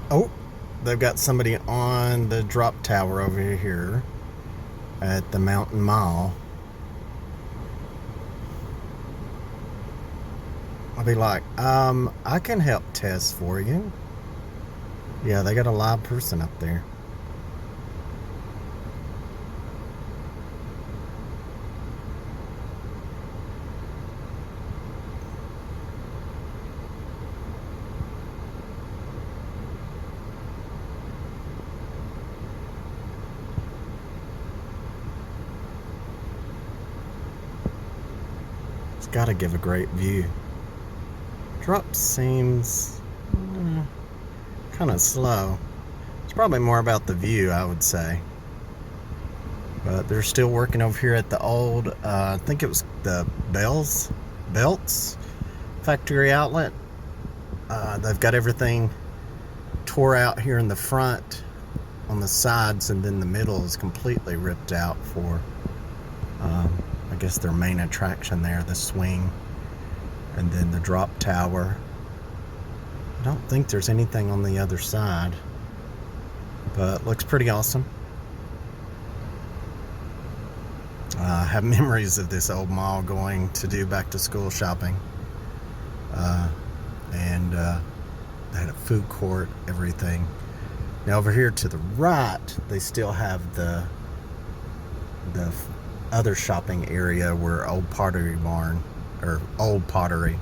Oh, they've got somebody on the drop tower over here at the Mountain Mall. I'll be like, I can help test for you. Yeah, they got a live person up there. It's got to give a great view. Drop seems kind of slow. It's probably more about the view, I would say. But they're still working over here at the old, I think it was the Belts factory outlet. They've got everything tore out here in the front on the sides, and then the middle is completely ripped out for, I guess, their main attraction there, the swing, and then the drop tower. I don't think there's anything on the other side, but looks pretty awesome. I have memories of this old mall going to do back to school shopping. And they had a food court, everything. Now over here to the right, they still have the other shopping area where Old Pottery Barn, or Old Pottery,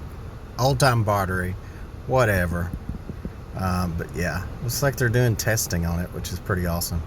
Old Time Pottery, whatever. But yeah, looks like they're doing testing on it, which is pretty awesome.